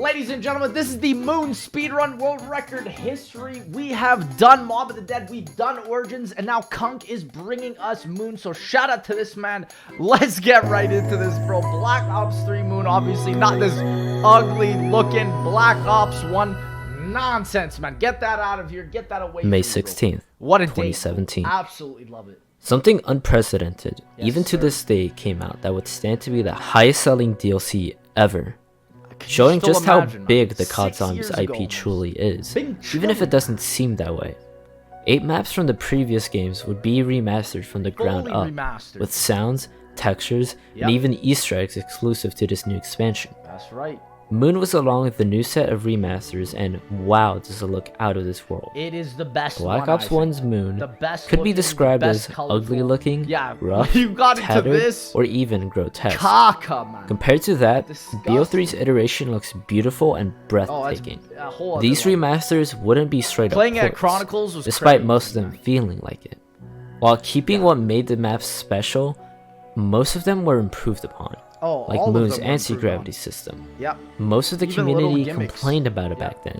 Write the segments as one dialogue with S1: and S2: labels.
S1: Ladies and gentlemen, this is the Moon Speedrun World Record history. We have done Mob of the Dead, we've done Origins, and now Kunk is bringing us Moon. So shout out to this man. Let's get right into this, bro. Black Ops 3 Moon, obviously not this ugly looking Black Ops 1 nonsense, man. Get that out of here. Get that away.
S2: May 16th,
S1: what a
S2: 2017.
S1: Day. Absolutely love it.
S2: Something unprecedented,
S1: Yes,
S2: even to
S1: sir.
S2: this day, came out that would stand to be the highest selling DLC ever. Showing just how big the COD Zombies IP truly is, even if it doesn't seem that way. 8 maps from the previous games would be remastered from the ground up, with sounds, textures, and even Easter eggs exclusive to this new expansion.
S1: That's right.
S2: Moon was along with the new set of remasters, and wow, does it look out of this world.
S1: It is the best
S2: Black
S1: one,
S2: Ops 1's Moon could be
S1: looking,
S2: described as
S1: colorful.
S2: ugly looking,
S1: Yeah,
S2: rough,
S1: you got into
S2: tattered,
S1: this.
S2: or even grotesque.
S1: Kaka, man.
S2: Compared to that,
S1: Disgusting.
S2: BO3's iteration looks beautiful and breathtaking. These remasters wouldn't be straight up
S1: Playing at
S2: ports,
S1: Chronicles was
S2: despite
S1: crazy,
S2: most of them
S1: man.
S2: feeling like it. While keeping what made the maps special, most of them were improved upon. Like
S1: all of
S2: Moon's
S1: them were
S2: anti-gravity
S1: improved
S2: system.
S1: Yep.
S2: Most of the
S1: Even little
S2: community
S1: gimmicks.
S2: complained about it back then,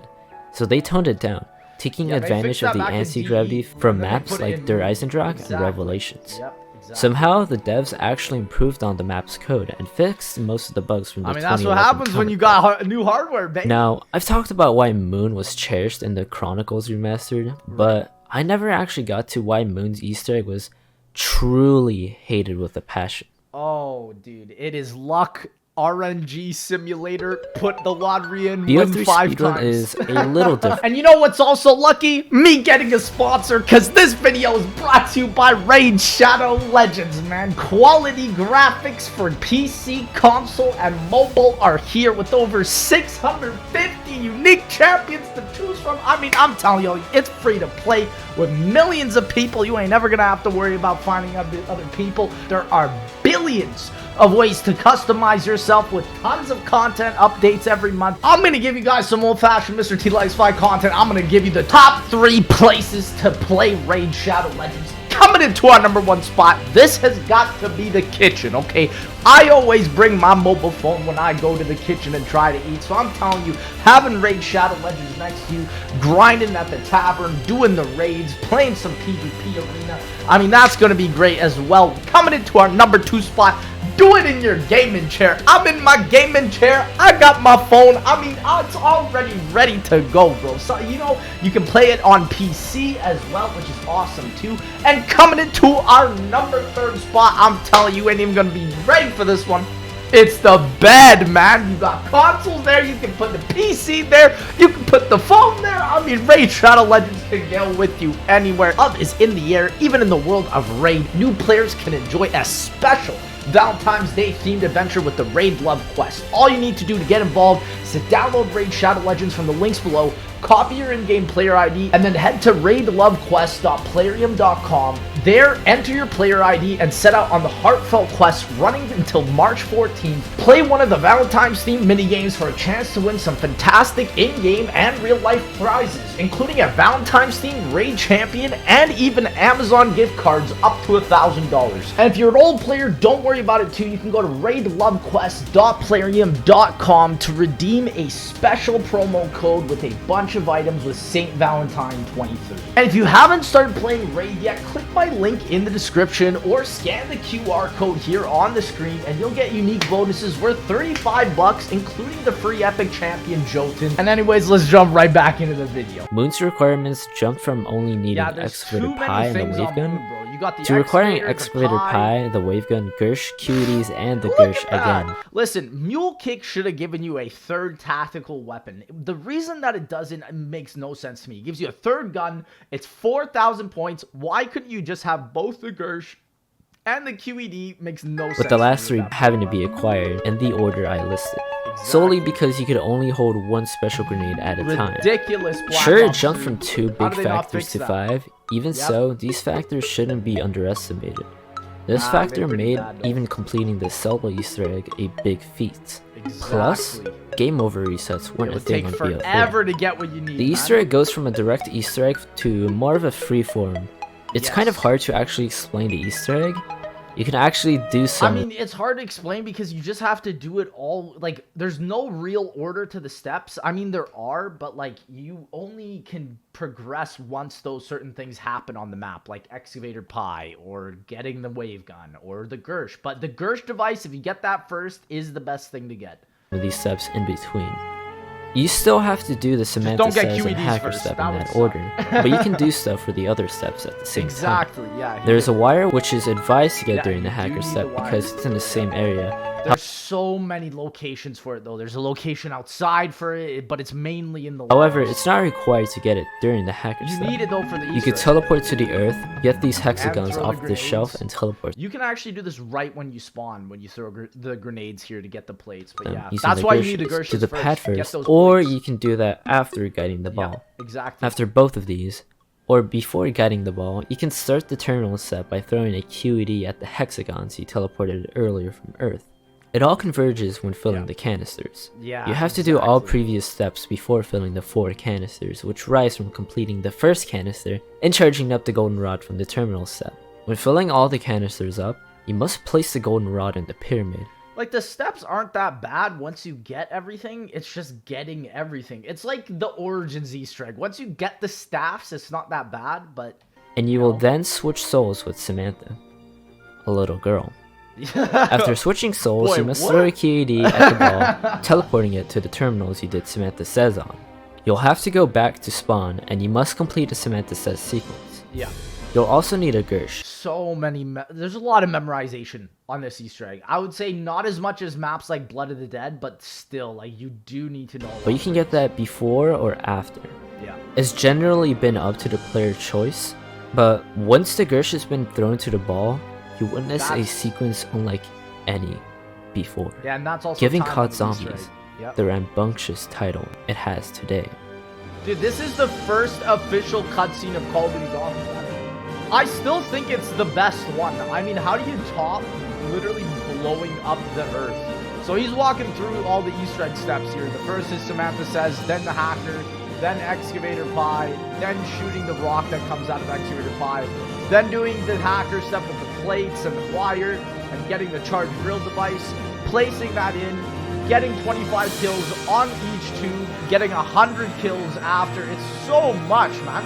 S2: so they toned it down, taking
S1: Yeah, they
S2: advantage
S1: fixed
S2: of
S1: that
S2: the
S1: back in
S2: anti-gravity
S1: DE,
S2: from
S1: and then they
S2: maps
S1: put it
S2: like
S1: in
S2: Der
S1: Moon.
S2: Eisendrache and
S1: Exactly.
S2: Revelations.
S1: Yep, exactly.
S2: Somehow, the devs actually improved on the map's code and fixed most of the bugs from the
S1: I mean, that's what
S2: 2011
S1: happens when you got new hardware, baby.
S2: Now, I've talked about why Moon was cherished in the Chronicles remastered, but I never actually got to why Moon's Easter egg was truly hated with a passion.
S1: Oh, dude, it is luck. RNG simulator, put the lottery in,
S2: BO3
S1: win 5
S2: speedrun
S1: times.
S2: is a little different.
S1: And you know what's also lucky? Me getting a sponsor, because this video is brought to you by Raid Shadow Legends, man. Quality graphics for PC, console, and mobile are here with over 650 unique champions to choose from. I mean, I'm telling you, it's free to play with millions of people. You ain't never gonna have to worry about finding other people. There are billions of ways to customize yourself with tons of content updates every month. I'm gonna give you guys some old-fashioned Mr. T Likes 5 content. I'm gonna give you the top 3 places to play Raid Shadow Legends. Coming into our #1 spot, this has got to be the kitchen, okay? I always bring my mobile phone when I go to the kitchen and try to eat, so I'm telling you, having Raid Shadow Legends next to you, grinding at the tavern, doing the raids, playing some PvP arena, I mean, that's gonna be great as well. Coming into our #2 spot, do it in your gaming chair. I'm in my gaming chair. I got my phone. I mean, it's already ready to go, bro. So, you know, you can play it on PC as well, which is awesome, too. And coming into our #3 spot, I'm telling you, you ain't even going to be ready for this one. It's the bed, man. You got consoles there. You can put the PC there. You can put the phone there. I mean, Raid Shadow Legends can go with you anywhere. Up is in the air. Even in the world of Raid, new players can enjoy a special Valentine's Day themed adventure with the Raid Love Quest. All you need to do to get involved is to download Raid Shadow Legends from the links below, copy your in-game player ID, and then head to raidlovequest.plarium.com. There, enter your player ID and set out on the heartfelt quest running until March 14th. Play one of the Valentine's themed minigames for a chance to win some fantastic in-game and real-life prizes, including a Valentine's themed Raid Champion and even Amazon gift cards up to $1,000. And if you're an old player, don't worry about it too. You can go to raidlovequest.plarium.com to redeem a special promo code with a bunch of items with St. Valentine 2030. And if you haven't started playing Raid yet, click my link in the description or scan the QR code here on the screen and you'll get unique bonuses worth 35 bucks, including the free epic champion Jotun. And anyways, let's jump right back into the video.
S2: Moon's requirements jumped from only needing excavator pie and the wave gun to requiring excavator pie, the wave gun, Gersh, QEDs, and the Gersh again.
S1: Listen, Mule Kick should have given you a 3rd tactical weapon. The reason that it doesn't makes no sense to me. It gives you a 3rd gun. It's 4,000 points. Why couldn't you just have both the Gersh and the QED? Makes no sense.
S2: With the last 3 having to be acquired in the order I listed. Solely because you could only hold 1 special grenade at a time.
S1: Ridiculous.
S2: Sure, it jumped from 2 big factors to 5. Even so, these factors shouldn't be underestimated. This factor made even completing the solo Easter egg a big feat. Plus, game over resets weren't a thing on BO3.
S1: Forever to get what you need.
S2: The Easter egg goes from a direct Easter egg to more of a free form. It's kind of hard to actually explain the Easter egg, You can actually do some.
S1: I mean, it's hard to explain because you just have to do it all. Like, there's no real order to the steps. I mean, there are, but like, you only can progress once those certain things happen on the map, like excavator pie or getting the wave gun or the Gersh. But the Gersh device, if you get that first, is the best thing to get.
S2: These steps in between. You still have to do the Samantha Says and Hacker step in that order, but you can do stuff for the other steps at the same time.
S1: Exactly, yeah.
S2: There's a wire which is advised to get during the Hacker step because it's in the same area.
S1: There's so many locations for it though. There's a location outside for it, but it's mainly in the
S2: However, it's not required to get it during the Hacker step.
S1: You need it though for the
S2: You could teleport to the earth, get these hexagons off the shelf, and teleport.
S1: You can actually do this right when you spawn, when you throw the grenades here to get the plates. But yeah,
S2: using
S1: that's
S2: the
S1: why you need the
S2: Gershes
S1: Gershes
S2: to the pad
S1: first,
S2: first, or you can do that after guiding the ball.
S1: Yeah, exactly.
S2: After both of these, or before guiding the ball, you can start the terminal step by throwing a QED at the hexagons you teleported earlier from Earth. It all converges when filling the canisters.
S1: Yeah,
S2: you have to do all previous steps before filling the 4 canisters, which rise from completing the first canister and charging up the goldenrod from the terminal step. When filling all the canisters up, you must place the goldenrod in the pyramid.
S1: Like, the steps aren't that bad once you get everything. It's just getting everything. It's like the Origins Easter egg. Once you get the staffs, it's not that bad, but...
S2: And you will then switch souls with Samantha, a little girl. After switching souls, you must throw a QED at the ball, teleporting it to the terminals you did Samantha Says on. You'll have to go back to spawn, and you must complete a Samantha Says sequence.
S1: Yeah.
S2: You'll also need a Gersh.
S1: So many... There's a lot of memorization on this Easter egg. I would say not as much as maps like Blood of the Dead, but still, like, you do need to know.
S2: But you can get that before or after.
S1: Yeah.
S2: It's generally been up to the player choice, but once the Gersh has been thrown to the ball, you witness a sequence unlike any before,
S1: yeah, and that's also
S2: giving COD Zombies the rambunctious title it has today.
S1: Dude, this is the first official cutscene of Call of Duty Zombies. I still think it's the best one. I mean, how do you top literally blowing up the Earth? So he's walking through all the Easter egg steps here. The first is Samantha Says, then the Hacker, then Excavator Pie, then shooting the rock that comes out of Excavator Pie, then doing the Hacker step with the plates and the wire, and getting the charged drill device, placing that in, getting 25 kills on each tube, getting 100 kills after. It's so much, man.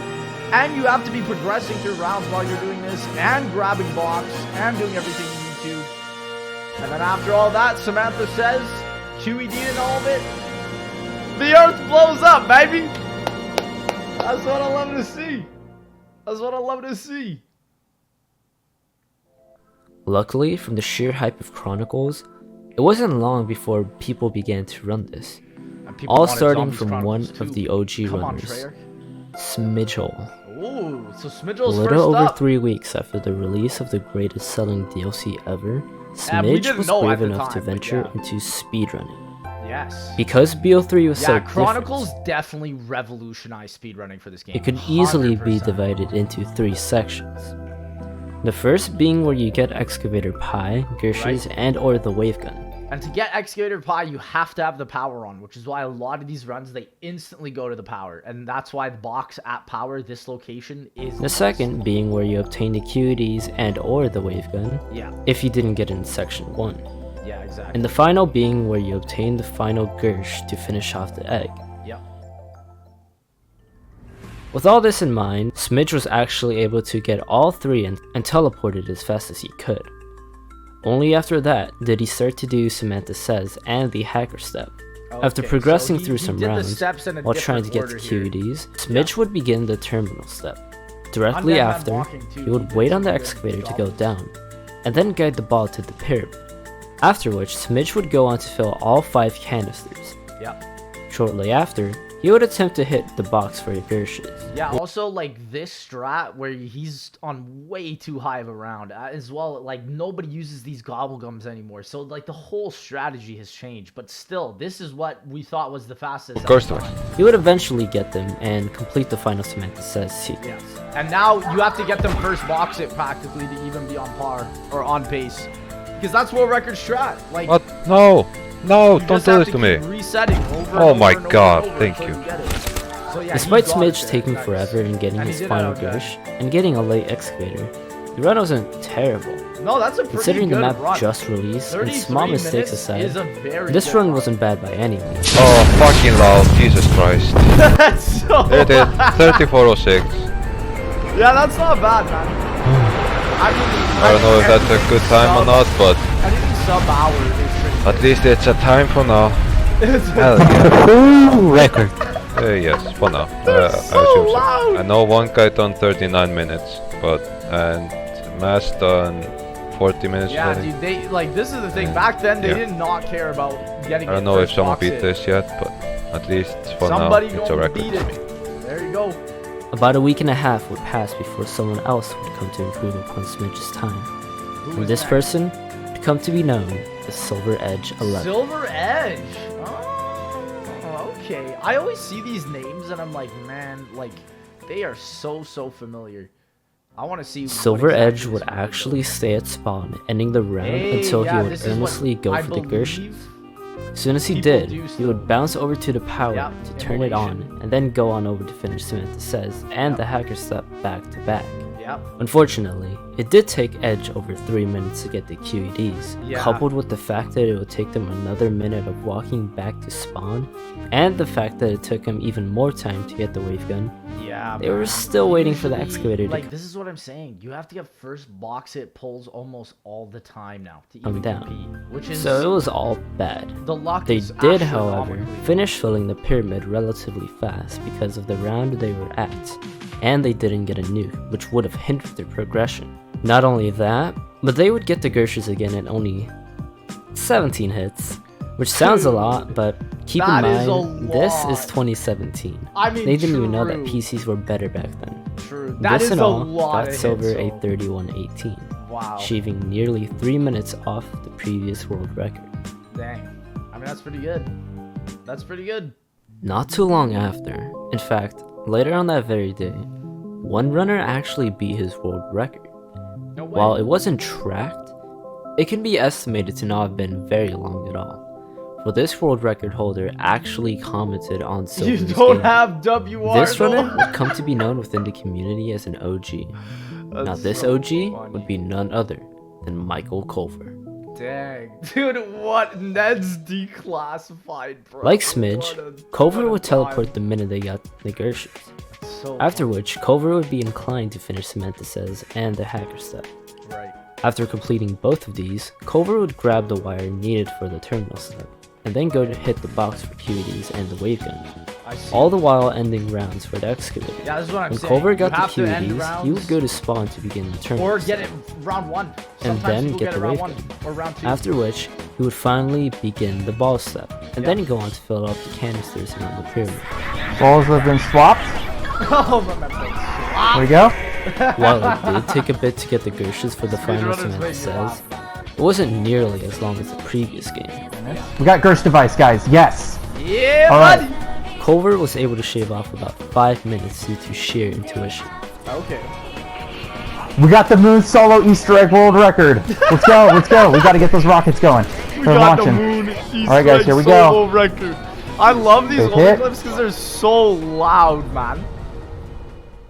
S1: And you have to be progressing through rounds while you're doing this, and grabbing blocks, and doing everything you need to. And then after all that, Samantha Says, QED and all of it, the Earth blows up, baby! That's what I love to see. That's what I love to see.
S2: Luckily, from the sheer hype of Chronicles, it wasn't long before people began to run this. All starting from one of the OG runners, Smidgel.
S1: Ooh, so Smidgel's
S2: a little over 3 weeks after the release of the greatest selling DLC ever, Smidge was brave enough to venture into speedrunning.
S1: Yes.
S2: Because BO3 was so
S1: Chronicles definitely revolutionized speedrunning for this game.
S2: It could easily be divided into 3 sections. The first being where you get Excavator Pie, Gershes, and or the Wave Gun.
S1: And to get Excavator Pie, you have to have the power on, which is why a lot of these runs, they instantly go to the power. And that's why the box at power, this location, is
S2: the second being where you obtain the QEDs and or the Wave Gun, if you didn't get in section 1.
S1: Yeah, exactly.
S2: And the final being where you obtain the final Gersh to finish off the egg.
S1: Yep.
S2: With all this in mind, Smidge was actually able to get all 3 and teleported as fast as he could. Only after that did he start to do Samantha Says and the Hacker step. After progressing through some rounds, while trying to get the QEDs, Smidge would begin the terminal step. Directly after, he would wait on the excavator to go down, and then guide the ball to the pyramid. After which, Smidge would go on to fill all 5 canisters. Shortly after, he would attempt to hit the box for Gershes.
S1: Yeah, also, like, this strat where he's on way too high of a round as well. Like, nobody uses these gobblegums anymore. So, like, the whole strategy has changed. But still, this is what we thought was the fastest.
S3: Of course.
S2: He would eventually get them and complete the final Samantha Says sequence.
S1: Yes. And now you have to get them first box it practically to even be on par or on pace. Because that's world record strat. Like,
S3: what? No, don't do this to me. Oh my god, thank you.
S1: So, yeah,
S2: despite Smidge taking forever in getting his final Gersh and getting a late excavator, The run wasn't terrible.
S1: No, that's a pretty
S2: Considering
S1: good
S2: the map
S1: run.
S2: just released, and
S1: 33
S2: small mistakes
S1: minutes
S2: aside,
S1: is a very
S2: this
S1: good
S2: run wasn't bad by any means.
S3: Oh, fucking loud. Jesus Christ.
S1: That's so
S3: There it is. 3406.
S1: Yeah, that's not bad, man.
S3: I don't know if that's a good time or not, but
S1: Anything sub-hour is pretty
S3: at least it's a time for now.
S1: good.
S3: Hell yeah.
S4: Ooh, record.
S3: Yes, for now.
S1: They're
S3: I
S1: so
S3: assume so.
S1: loud.
S3: I know one guy done 39 minutes, and Mass done 40 minutes.
S1: Yeah,
S3: I think.
S1: dude, they like this is the thing. Back then, they
S3: Yeah.
S1: did not care about getting.
S3: I don't know if someone beat this yet, but at least for
S1: Somebody
S3: now, it's a
S1: gonna
S3: record.
S1: beat it. There you go.
S2: About a week and a half would pass before someone else would come to improve upon Smidge's time.
S1: Who
S2: And
S1: was
S2: this
S1: that?
S2: person would come to be known as Silver Edge 11.
S1: Silver Edge. Oh, okay. I always see these names and I'm like, man, like they are so familiar. I want to see. what
S2: Silver
S1: exactly
S2: Edge
S1: this
S2: would
S1: one is.
S2: actually stay at spawn, ending the round
S1: Hey,
S2: until
S1: yeah,
S2: he would
S1: this is what
S2: earnestly go
S1: I
S2: for the
S1: believe
S2: Gersh. As soon as he
S1: people
S2: did,
S1: do
S2: he
S1: still.
S2: would bounce over to the power
S1: Yeah,
S2: to turn it on,
S1: immolation.
S2: and then go on over to finish Samantha Says and the hacker step back to back.
S1: Yep.
S2: Unfortunately, it did take Edge over 3 minutes to get the QEDs,
S1: Yeah.
S2: coupled with the fact that it would take them another minute of walking back to spawn, and the fact that it took him even more time to get the wave gun.
S1: Yeah.
S2: They were
S1: man.
S2: still waiting for the
S1: Usually,
S2: excavator to
S1: Like this is what I'm saying. You have to get first box hit pulls almost all the time now to
S2: come
S1: even
S2: down.
S1: compete, which is
S2: So it was all bad.
S1: the luck.
S2: They
S1: is
S2: did, however,
S1: astronomically
S2: finish filling the pyramid relatively fast because of the round they were at, and they didn't get a nuke, which would have hindered their progression. Not only that, but they would get the Gershes again at only 17 hits, which sounds a lot, but keep in
S1: That is a
S2: mind, this
S1: lot.
S2: is 2017.
S1: I mean,
S2: They didn't even know that
S1: true.
S2: PCs were better back then.
S1: True. That
S2: This
S1: is
S2: and
S1: a
S2: all
S1: lot
S2: got
S1: of
S2: Silver
S1: hits,
S2: a
S1: so-
S2: 31-18,
S1: Wow.
S2: achieving nearly 3 minutes off the previous world record.
S1: Dang. I mean, that's pretty good. That's pretty good.
S2: Not too long after, in fact, later on that very day, one runner actually beat his world record.
S1: No way.
S2: While it wasn't tracked, it can be estimated to not have been very long at all. For this world record holder actually commented on
S1: you
S2: Silver's
S1: don't
S2: game.
S1: have WR.
S2: This runner
S1: though.
S2: would come to be known within the community as an OG. Now
S1: That's
S2: this
S1: so
S2: OG
S1: funny.
S2: would be none other than Michael Culver.
S1: Dang. Dude, what? Ned's declassified, bro.
S2: Like
S1: What
S2: Smidge,
S1: a-
S2: Culver
S1: what a
S2: would teleport
S1: time.
S2: the minute they got the Gershes.
S1: So
S2: After which, Culver would be inclined to finish Samantha Says and the hacker step.
S1: right.
S2: After completing both of these, Culver would grab the wire needed for the terminal step, and then go to hit the box for QEDs and the wave gun,
S1: I see.
S2: all the while ending rounds for the excavator.
S1: Yeah, this is what I'm
S2: When
S1: saying.
S2: Culver
S1: You
S2: got
S1: have
S2: the
S1: to end
S2: QEDs, he
S1: rounds,
S2: would go to spawn to begin the terminal
S1: or
S2: step,
S1: get it round one.
S2: and
S1: Sometimes
S2: then
S1: people
S2: get
S1: it
S2: the
S1: round
S2: wave
S1: one
S2: gun.
S1: or round two.
S2: After which, he would finally begin the ball step, and
S1: Yeah.
S2: then go on to fill up the canisters around the pyramid.
S4: Balls have been swapped.
S1: Oh, remember.
S4: There we go.
S2: While it did take a bit to get the Gershes for the final
S1: Speedrunners
S2: Samantha
S1: make me
S2: Says,
S1: laugh.
S2: it wasn't nearly as long as the previous game.
S4: We got Gersh device, guys. Yes.
S1: Yeah,
S4: All right.
S1: buddy.
S2: Culver was able to shave off about 5 minutes due to sheer intuition.
S1: Okay.
S4: We got the Moon Solo Easter Egg World Record. Let's go. Let's go. We got to get those rockets going.
S1: We
S4: They're
S1: got
S4: launching.
S1: the moon Easter
S4: All right, guys,
S1: egg
S4: here we go.
S1: solo record. I love these
S4: Big
S1: old
S4: hit.
S1: clips because they're so loud, man.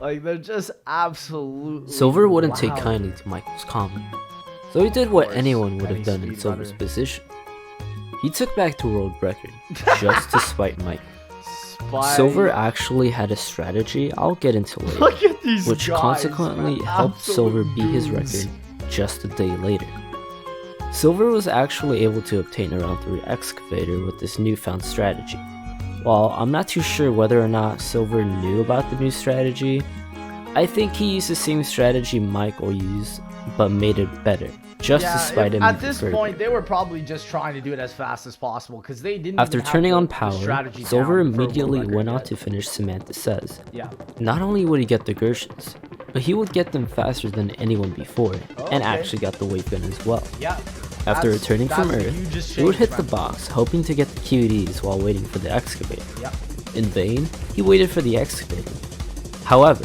S1: Like they're just absolutely.
S2: Silver wouldn't take
S1: loud.
S2: kindly to Michael's comment, so he did what
S1: course,
S2: anyone would
S1: any
S2: have done in Silver's
S1: speedrunner.
S2: position. He took back the world record, just to spite Michael.
S1: Spy-
S2: Silver actually had a strategy I'll get into later,
S1: Look at these
S2: which
S1: guys,
S2: consequently
S1: man.
S2: helped
S1: Absolute
S2: Silver beat his
S1: goons.
S2: record just a day later. Silver was actually able to obtain a round 3 excavator with this newfound strategy. While I'm not too sure whether or not Silver knew about the new strategy, I think he used the same strategy Michael used, but made it better, just to spite him
S1: At
S2: even
S1: this
S2: further.
S1: point, they were probably just trying to do it as fast as possible because they didn't.
S2: After
S1: even have
S2: turning
S1: the-
S2: on
S1: the
S2: power,
S1: strategy
S2: Silver
S1: down for a world
S2: immediately
S1: record
S2: went on
S1: yet.
S2: to finish Samantha Says.
S1: Yeah.
S2: Not only would he get the Gershes, but he would get them faster than anyone before, and
S1: Okay.
S2: actually got the wave gun as well.
S1: Yeah.
S2: After
S1: That's-
S2: returning from
S1: that's the
S2: Earth,
S1: hugest
S2: he would
S1: change,
S2: hit the
S1: man.
S2: box, hoping to get the QEDs while waiting for the excavator.
S1: Yep.
S2: In vain, he waited for the excavator. However,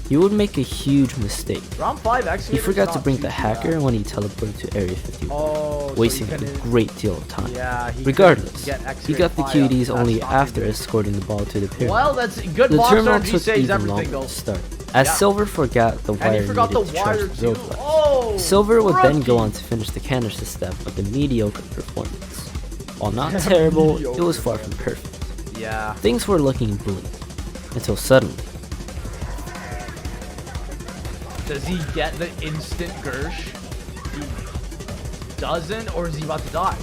S2: he would make a huge mistake.
S1: Round 5
S2: He
S1: excavator's
S2: forgot to
S1: not
S2: bring
S1: too
S2: the hacker
S1: bad.
S2: when he teleported to Area 51,
S1: Oh, so
S2: wasting
S1: he
S2: a
S1: couldn't-
S2: great deal of time.
S1: Yeah. He
S2: Regardless,
S1: couldn't get
S2: he
S1: excavator
S2: got the
S1: fire.
S2: QEDs
S1: That's
S2: only
S1: not
S2: after
S1: good.
S2: escorting the ball to the pyramid.
S1: Well, that's good.
S2: The
S1: Box
S2: terminal
S1: RNG
S2: took
S1: saves
S2: even
S1: everything
S2: longer
S1: though.
S2: to start, as Silver forgot the wire
S1: And he forgot the
S2: needed to charge
S1: wire
S2: the
S1: too.
S2: roadblock.
S1: Oh,
S2: Silver would then go
S1: rookie.
S2: on to finish the canister step of the mediocre performance. While not terrible, it was far from perfect.
S1: Yeah.
S2: Things were looking bleak, until suddenly,
S1: Does he get the instant Gersh? He doesn't, or is he about to die?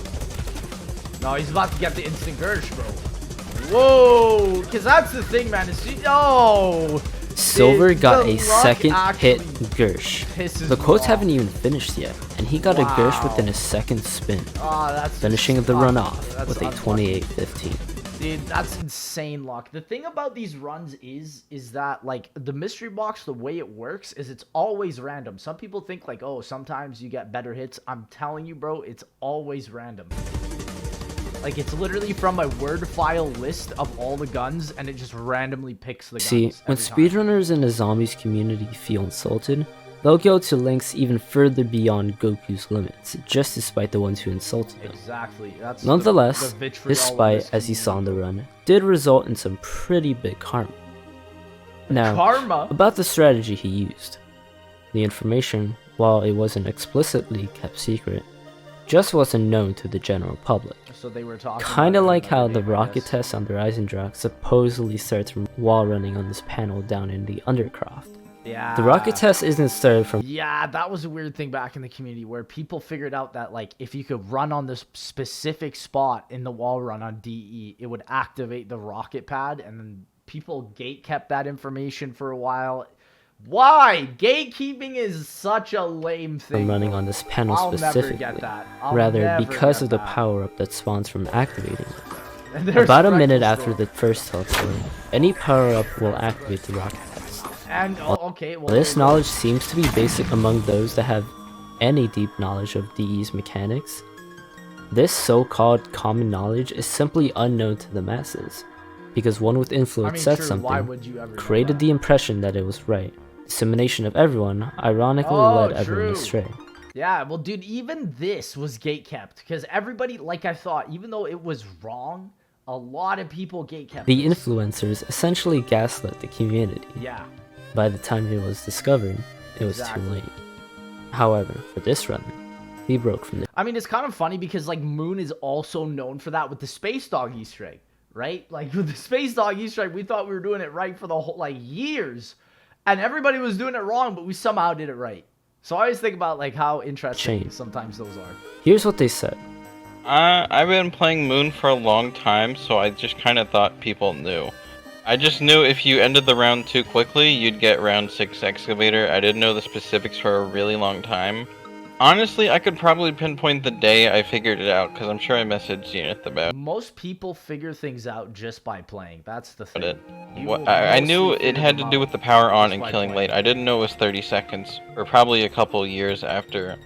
S1: No, he's about to get the instant Gersh, bro. Whoa, because that's the thing, man. Oh,
S2: Silver got
S1: the
S2: a
S1: luck
S2: second hit
S1: actually
S2: Gersh.
S1: pisses
S2: The
S1: me
S2: quotes
S1: off.
S2: haven't even finished yet, and he got a Gersh within a second spin,
S1: Ah, that's
S2: finishing
S1: just
S2: the run
S1: unlucky.
S2: off
S1: That's
S2: with a
S1: unlucky.
S2: 28-15.
S1: Dude, that's insane luck. The thing about these runs is that, like, the mystery box, the way it works is it's always random. Some people think, like, oh, sometimes you get better hits. I'm telling you, bro, it's always random. Like, it's literally from a word file list of all the guns, and it just randomly picks the guns.
S2: See, when
S1: every time.
S2: speedrunners in the zombies community feel insulted, they'll go to lengths even further beyond Goku's limits, just to spite the ones who insulted them.
S1: Exactly. That's
S2: Nonetheless,
S1: the vitriol
S2: this
S1: of
S2: spite,
S1: this
S2: as you saw in the
S1: community.
S2: run, did result in some pretty big karma. Now,
S1: Karma?
S2: about the strategy he used. The information, while it wasn't explicitly kept secret, just wasn't known to the general public.
S1: So they were talking
S2: Kinda
S1: about it
S2: like how
S1: another
S2: the
S1: day, I
S2: rocket
S1: guess.
S2: test under Eisendrach supposedly starts from wall running on this panel down in the Undercroft.
S1: Yeah.
S2: The rocket test isn't started from
S1: Yeah, that was a weird thing back in the community where people figured out that, like, if you could run on this specific spot in the wall run on DE, it would activate the rocket pad, and then people gate kept that information for a while. Why? Gatekeeping is such a lame thing.
S2: running on this panel
S1: I'll never
S2: specifically.
S1: get that. I'll
S2: Rather,
S1: never
S2: because
S1: get
S2: of the
S1: that.
S2: power-up that spawns from activating it.
S1: And there's
S2: About a minute
S1: Freckles
S2: after
S1: there.
S2: the first teleport, any power-up will activate the rocket test.
S1: And, oh, okay, well,
S2: This
S1: there you go.
S2: knowledge seems to be basic among those that have any deep knowledge of DE's mechanics. This so-called common knowledge is simply unknown to the masses, because one with influence said
S1: true, why
S2: something,
S1: would you ever know
S2: created
S1: that?
S2: the impression that it was right. Dissemination of everyone ironically
S1: Oh,
S2: led everyone
S1: true.
S2: astray.
S1: Yeah, well, dude, even this was gate-kept, because everybody, like I thought, even though it was wrong, a lot of people gate-kept
S2: The
S1: this.
S2: influencers essentially gaslit the community.
S1: Yeah.
S2: By the time it was discovered, it was
S1: Exactly.
S2: too late. However, for this run, he broke from the
S1: I mean, it's kind of funny because, like, Moon is also known for that with the Space Dog Easter egg, right? Like, with the Space Dog Easter egg, we thought we were doing it right for the whole, like, years. And everybody was doing it wrong, but we somehow did it right. So I always think about, like, how interesting
S2: Change.
S1: sometimes those are.
S2: Here's what they said.
S5: I've been playing Moon for a long time, so I just kind of thought people knew. I just knew if you ended the round too quickly, you'd get round 6 Excavator. I didn't know the specifics for a really long time. Honestly, I could probably pinpoint the day I figured it out, because I'm sure I messaged Zenith about
S1: Most people figure things out just by playing. That's the thing.
S5: it.
S1: You
S5: What,
S1: will
S5: I knew
S1: mostly
S5: it
S1: figure
S5: had
S1: them
S5: to do
S1: out
S5: with the power on
S1: just
S5: and
S1: by
S5: killing
S1: playing.
S5: late. I didn't know it was 30 seconds, or probably a couple years after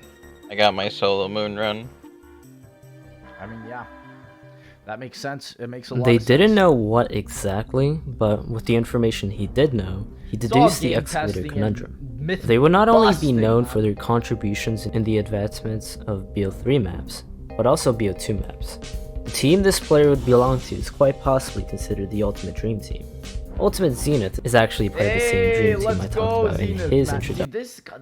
S5: I got my solo Moon run.
S1: I mean, yeah. That makes sense. It makes a lot
S2: They
S1: of sense.
S2: didn't know what exactly, but with the information he did know, he
S1: It's all
S2: deduced the
S1: game
S2: excavator
S1: testing and
S2: conundrum.
S1: myth
S2: They would not only be
S1: busting,
S2: known
S1: man.
S2: for their contributions in the advancements of BO3 maps, but also BO2 maps. The team this player would belong to is quite possibly considered the ultimate dream team. Ultimate Zenith is actually part of the same dream team I
S1: let's
S2: talked
S1: go,
S2: about in
S1: Zenith,
S2: his
S1: man.
S2: introduction.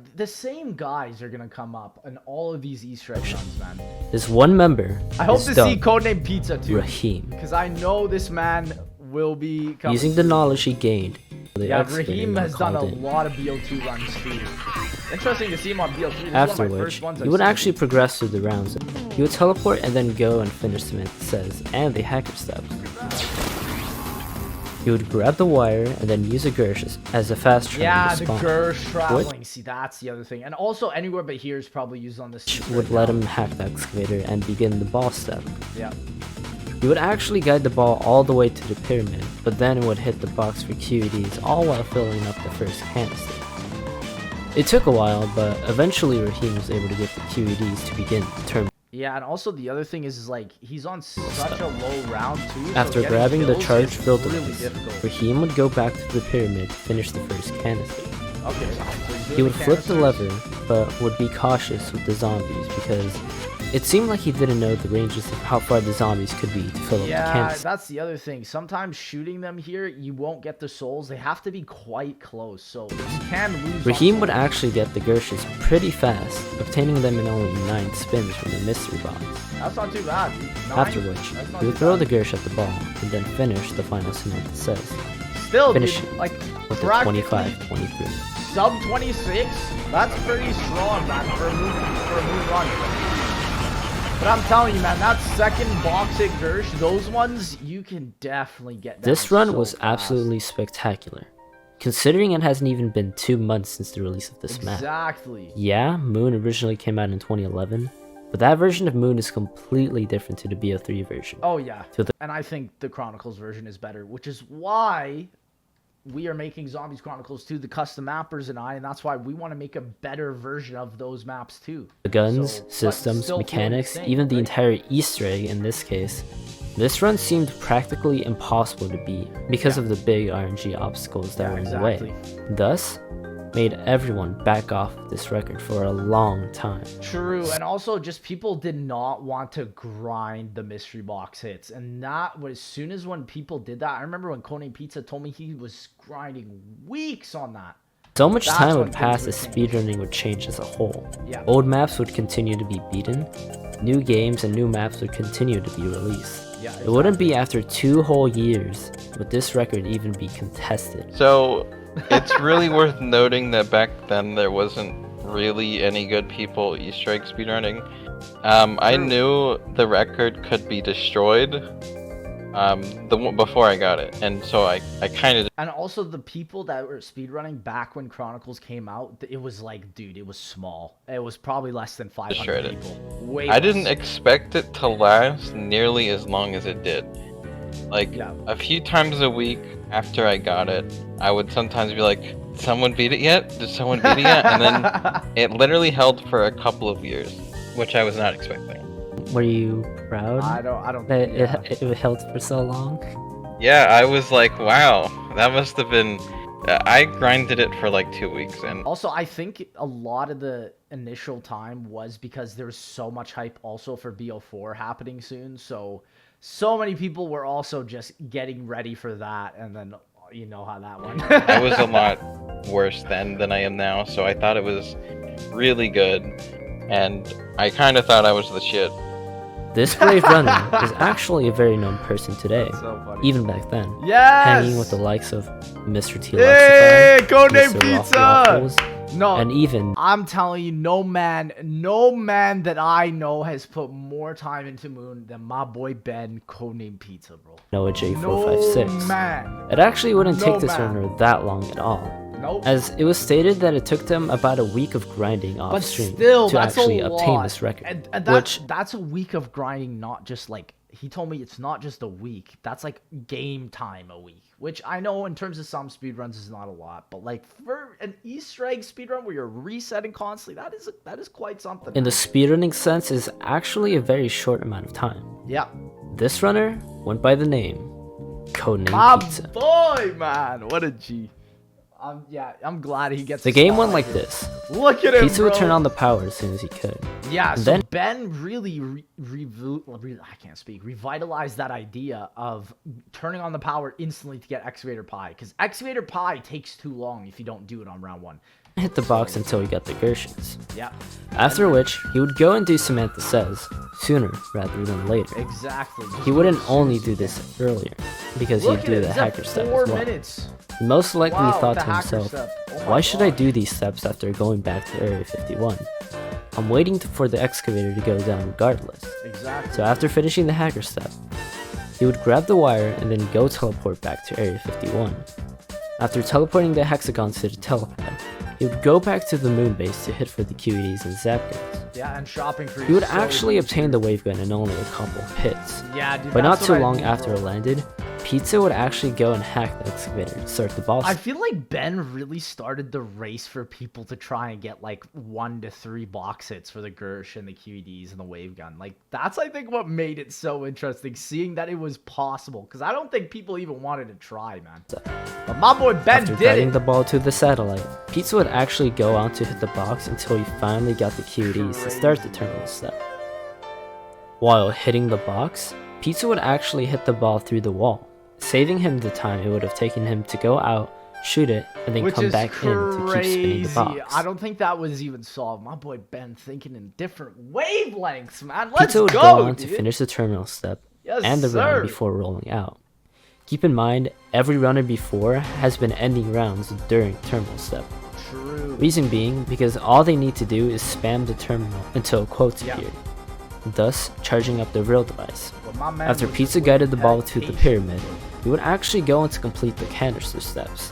S1: Dude, the same guys are gonna come up in all of these Easter egg runs, man.
S2: This one member
S1: I hope
S2: is
S1: to see
S2: dubbed
S1: Codename Pizza too,
S2: Raheem,
S1: because I know this man will be coming
S2: using the
S1: soon.
S2: knowledge he gained. The
S1: Yeah,
S2: excavator
S1: Raheem
S2: got
S1: has done a
S2: called in.
S1: lot of BO2 runs too. Interesting to see him on BO3. This is
S2: After
S1: one of my
S2: which,
S1: first ones
S2: he
S1: I've
S2: would
S1: seen.
S2: actually progress through the rounds. He would teleport and then go and finish the says and the hacker steps. He would grab the wire and then use a Gersh as a fast travel
S1: Yeah,
S2: to
S1: the
S2: spawn,
S1: Gersh traveling. See, that's the other thing. And also, anywhere but here is probably used on this.
S2: which would let him hack the excavator and begin the ball step.
S1: Yeah.
S2: He would actually guide the ball all the way to the pyramid, but then it would hit the box for QEDs, all while filling up the first canister. It took a while, but eventually Raheem was able to get the QEDs to begin the turn.
S1: Yeah, and also the other thing is like he's on such a low round too. so
S2: After
S1: getting
S2: grabbing the
S1: kills
S2: charge
S1: is
S2: build
S1: really
S2: device,
S1: difficult.
S2: Raheem would go back to the pyramid to finish the first canister.
S1: Okay. So he's
S2: He
S1: doing
S2: would
S1: the
S2: flip the
S1: canisters.
S2: lever, but would be cautious with the zombies because It seemed like he didn't know the ranges of how far the zombies could be to fill up the
S1: Yeah,
S2: canvas.
S1: that's the other thing. Sometimes shooting them here, you won't get the souls. They have to be quite close, so you can lose.
S2: Raheem would actually get the Gershes pretty fast, obtaining them in only 9 spins from the mystery box.
S1: That's not too bad.
S2: After which, he would throw the Gersh at the ball and then finish the final Samantha Says,
S1: Still,
S2: finishing
S1: dude, like
S2: with a
S1: practically
S2: 25-23.
S1: sub 26. That's pretty strong, man, for a move run. But I'm telling you, man, that second box hit Gersh, those ones you can definitely get.
S2: This
S1: down
S2: run
S1: so
S2: was
S1: fast.
S2: absolutely spectacular, considering it hasn't even been 2 months since the release of this map.
S1: Exactly.
S2: Yeah, Moon originally came out in 2011, but that version of Moon is completely different to the BO3 version.
S1: Oh yeah,
S2: To the-
S1: and I think the Chronicles version is better, which is why we are making Zombies Chronicles 2, the custom mappers and that's why we want to make a better version of those maps too.
S2: The guns,
S1: So, but
S2: systems,
S1: still
S2: mechanics,
S1: feeling the same,
S2: even the
S1: right?
S2: entire Easter egg in this case, this run seemed practically impossible to beat because of the big RNG obstacles that were in the way. Thus, made everyone back off this record for a long time.
S1: True, and also just people did not want to grind the mystery box hits, and that was as soon as when people did that. I remember when Codename Pizza told me he was grinding weeks on that.
S2: So much
S1: That's
S2: time
S1: when
S2: would pass
S1: things
S2: as
S1: would change.
S2: speedrunning would change as a whole.
S1: Yeah.
S2: Old maps would continue to be beaten, new games and new maps would continue to be released.
S1: Yeah,
S2: It wouldn't be after 2 whole years would this record even be contested.
S5: So it's really worth noting that back then there wasn't really any good people Easter egg speedrunning. I knew the record could be destroyed before I got it, and so I kind of.
S1: And also the people that were speedrunning back when Chronicles came out, it was like, dude, it was small. It was probably less than 500
S5: Destroyed it.
S1: people. Way
S5: I
S1: less.
S5: didn't expect it to last nearly as long as it did. Like,
S1: Yeah.
S5: a few times a week after I got it, I would sometimes be like, "Did someone beat it yet? Did someone beat it yet?" And then it literally held for a couple of years, which I was not expecting.
S2: Were you proud
S1: I don't
S2: that
S1: think
S2: it held for so long?
S5: Yeah, I was like, wow, that must have been... I grinded it for like 2 weeks, and
S1: Also, I think a lot of the initial time was because there was so much hype also for BO4 happening soon. So many people were also just getting ready for that, and then you know how that went.
S5: I was a lot worse then than I am now, so I thought it was really good, and I kind of thought I was the shit.
S2: This brave runner is actually a very known person today,
S1: So funny.
S2: even back then.
S1: Yes!
S2: Hanging with the likes of Mr. T.
S1: Hey,
S2: Lexify,
S1: Codename
S2: Mr.
S1: Pizza!
S2: Waffles,
S1: No,
S2: and even
S1: I'm telling you, no man that I know has put more time into Moon than my boy Ben, Codename Pizza, bro.
S2: Noah
S1: No
S2: J456.
S1: man.
S2: It actually wouldn't
S1: No
S2: take this
S1: man.
S2: runner that long at all,
S1: Nope.
S2: as it was stated that it took them about a week of grinding off
S1: But
S2: stream
S1: still,
S2: to
S1: that's
S2: actually
S1: a
S2: obtain
S1: lot.
S2: this record,
S1: And
S2: which
S1: that's a week of grinding, not just like, he told me it's not just a week. That's like game time a week, which I know in terms of some speedruns is not a lot, but like for an Easter egg speedrun where you're resetting constantly, that is quite something.
S2: in the speedrunning sense is actually a very short amount of time.
S1: Yeah.
S2: This runner went by the name Codename
S1: My
S2: Pizza.
S1: boy, man. What a G. I'm glad he gets
S2: The
S1: a
S2: game
S1: spot
S2: went like
S1: here.
S2: this.
S1: Look at him,
S2: Pizza would
S1: bro.
S2: turn on the power as soon as he could.
S1: Yeah, so
S2: then-
S1: Ben really, I can't speak, revitalized that idea of turning on the power instantly to get Excavator Pie. Because Excavator Pie takes too long if you don't do it on round 1.
S2: Hit the box until he got the Gershons.
S1: Yeah,
S2: After which, he would go and do Samantha Says, sooner rather than later.
S1: exactly.
S2: He wouldn't only do this earlier, because
S1: Look
S2: he'd
S1: at
S2: do
S1: it,
S2: the
S1: he's at
S2: hacker step
S1: 4
S2: as well.
S1: minutes.
S2: He most likely
S1: Wow,
S2: thought
S1: the
S2: to
S1: hacker
S2: himself,
S1: step. Oh my
S2: why should I
S1: God.
S2: do these steps after going back to Area 51? I'm waiting for the excavator to go down regardless.
S1: Exactly.
S2: So after finishing the hacker step, he would grab the wire and then go teleport back to Area 51. After teleporting the hexagons to the telepad, he would go back to the moon base to hit for the QEDs and zap guns.
S1: Yeah, and shopping for
S2: He would actually obtain the wave gun in only a couple of hits.
S1: Yeah, dude.
S2: But not
S1: that's
S2: too
S1: what I
S2: long
S1: mean,
S2: after
S1: bro.
S2: it landed, Pizza would actually go and hack the excavator to start the boss.
S1: I feel like Ben really started the race for people to try and get like 1 to 3 box hits for the Gersh and the QEDs and the wave gun. Like that's I think what made it so interesting, seeing that it was possible. Because I don't think people even wanted to try, man. But my boy Ben
S2: After
S1: did
S2: guiding
S1: it.
S2: the ball to the satellite, Pizza would actually go out to hit the box until he finally got the QEDs to start the terminal step. While hitting the box, Pizza would actually hit the ball through the wall, saving him the time it would have taken him to go out, shoot it, and then come back in to keep spinning the box.
S1: I don't think that was even solved. My boy Ben thinking in different wavelengths, man. Let's
S2: Pizza would
S1: go,
S2: on
S1: dude.
S2: to finish the terminal step
S1: Yes,
S2: and the
S1: sir.
S2: round before rolling out. Keep in mind, every runner before has been ending rounds during terminal step.
S1: True.
S2: Reason being, because all they need to do is spam the terminal until quotes
S1: Yeah.
S2: appeared, thus charging up the real device.
S1: But my man
S2: After
S1: was
S2: Pizza
S1: with
S2: guided the ball to the
S1: dedication,
S2: pyramid,
S1: bro.
S2: he would actually go on to complete the canister steps.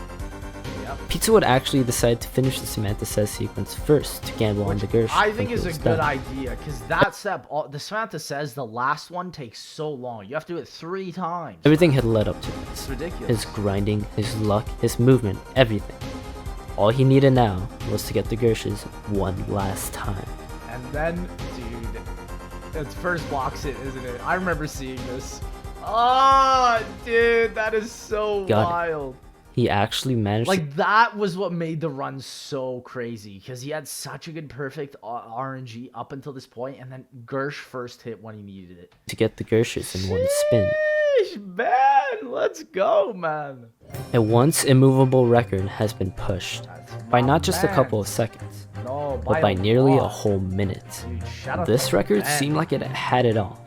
S1: Yep.
S2: Pizza would actually decide to finish the Samantha Says sequence first to gamble on the Gersh.
S1: I think is
S2: until
S1: a
S2: it's
S1: good
S2: done.
S1: idea, because that step, the Samantha Says, the last one takes so long. You have to do it 3 times.
S2: Everything had led up to
S1: It's
S2: this.
S1: ridiculous.
S2: His grinding, his luck, his movement, everything. All he needed now was to get the Gershes one last time.
S1: And then, dude, it's first box hit, isn't it? I remember seeing this. Oh, dude, that is so
S2: Got it.
S1: wild.
S2: He actually managed
S1: Like, that was what made the run so crazy, because he had such a good perfect RNG up until this point, and then Gersh first hit when he needed it.
S2: to get the Gershes in one spin.
S1: Sheesh, man, let's go, man.
S2: A once immovable record has been pushed
S1: That's
S2: by
S1: my
S2: not just a
S1: man.
S2: couple of seconds,
S1: No,
S2: but by nearly a
S1: lot.
S2: whole minute.
S1: Dude, shout out
S2: This
S1: to
S2: record
S1: Ben.
S2: seemed like it had it all.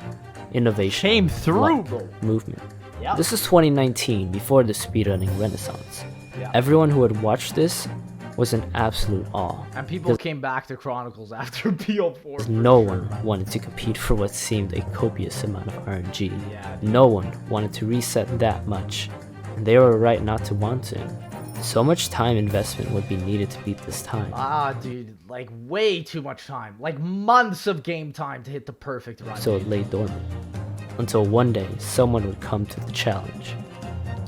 S2: Innovation,
S1: Came through,
S2: luck,
S1: bro.
S2: movement.
S1: Yep.
S2: This is 2019, before the speedrunning renaissance.
S1: Yeah.
S2: Everyone who had watched this was in absolute awe.
S1: And people came back to Chronicles after BO4. for
S2: No
S1: sure,
S2: one
S1: man.
S2: wanted to compete for what seemed a copious amount of RNG.
S1: Yeah, dude.
S2: No one wanted to reset that much, and they were right not to want to. So much time investment would be needed to beat this time.
S1: Ah, dude, like way too much time. Like months of game time to hit the perfect run.
S2: So it lay dormant. Until one day, someone would come to the challenge.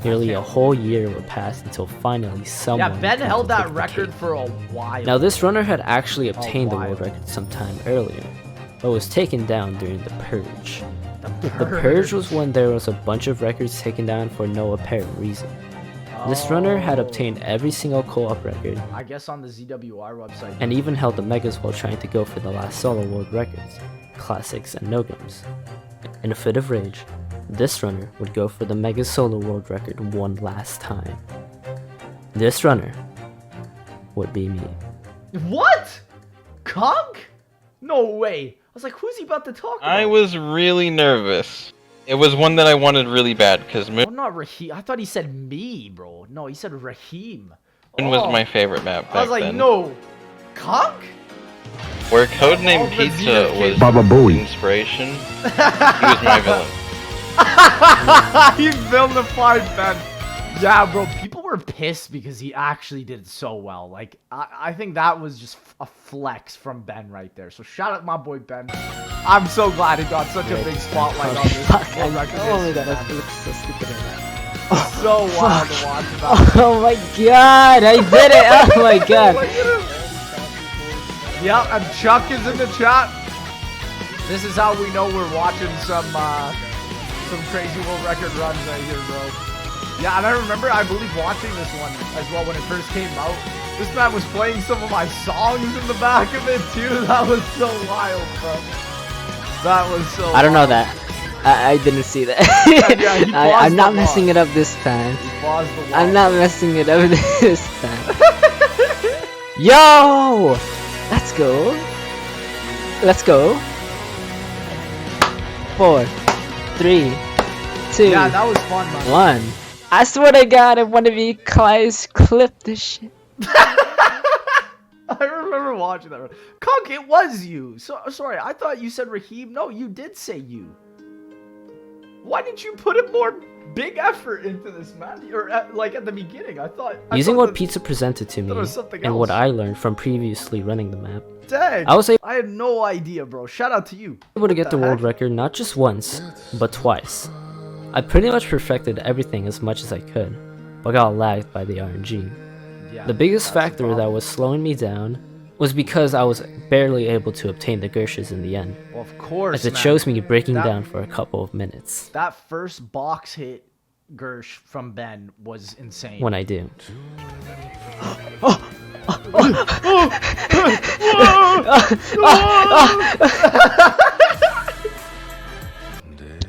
S2: Nearly a whole year would pass until finally someone
S1: yeah,
S2: would
S1: Ben
S2: come
S1: held
S2: to
S1: that
S2: take the
S1: record
S2: cake.
S1: for a while.
S2: Now this runner had actually obtained the
S1: while.
S2: world record sometime earlier, but was taken down during the Purge.
S1: the
S2: The Purge was when there was a bunch of records taken down for no apparent reason. This runner had
S1: Oh.
S2: obtained every single co-op record,
S1: I guess on the ZWR website.
S2: and even held the megas while trying to go for the last solo world records, classics and no-gums. In a fit of rage, this runner would go for the mega solo world record one last time. This runner would be me.
S1: What? Conk? No way. I was like, who's he about to talk about?
S5: I was really nervous. It was one that I wanted really bad because Moon
S1: Oh, not Raheem. I thought he said me, bro. No, he said Raheem.
S5: was
S1: Oh.
S5: my favorite map back
S1: I was like,
S5: then.
S1: no. Conk?
S5: Where Codename
S1: Oh,
S5: Pizza
S1: Vegeta
S5: was
S1: came-
S4: Baba Booey.
S5: inspiration, he was my villain.
S1: He vilified Ben. Yeah, bro. People were pissed because he actually did so well. Like, I think that was just a flex from Ben right there. So shout out my boy Ben. I'm so glad he got such a big spotlight on this world record.
S2: Oh my
S1: history,
S2: god,
S1: man.
S2: I look so stupid in that.
S1: So wild to watch about.
S2: Oh my god, I did it! Oh my god!
S1: Look at him. Yep, and Chuck is in the chat. This is how we know we're watching some crazy world record runs right here, bro. Yeah, and I remember, I believe, watching this one as well when it first came out. This man was playing some of my songs in the back of it too. That was so wild, bro. That was so.
S6: I don't know
S1: wild.
S6: that. I didn't see that.
S1: Yeah, he paused
S6: I'm not
S1: the
S6: messing
S1: vlog.
S6: it up this time.
S1: He paused the
S6: I'm
S1: vlog.
S6: not messing it up this time. Yo! Let's go. Let's go. 4, 3, 2,
S1: Yeah, that was fun, man.
S6: 1. I swear to God, if one of you guys clip this shit.
S1: I remember watching that. Conk, it was you. So sorry, I thought you said Raheem. No, you did say you. Why didn't you put a more big effort into this, man? Or like at the beginning, I thought.
S2: Using
S1: thought
S2: what
S1: that-
S2: Pizza presented to me,
S1: thought it was something
S2: and what
S1: else.
S2: I learned from previously running the map,
S1: Dang,
S2: I was able
S1: I had no idea, bro. Shout out to you.
S2: to get the world
S1: heck?
S2: record not just once, but twice. I pretty much perfected everything as much as I could, but got lagged by the RNG.
S1: Yeah,
S2: The biggest
S1: that's the
S2: factor that
S1: problem.
S2: was slowing me down was because I was barely able to obtain the Gershes in the end,
S1: Well, of course.
S2: as it
S1: man.
S2: shows me breaking
S1: That-
S2: down for a couple of minutes
S1: That first box hit, Gersh from Ben was insane.
S2: when I do.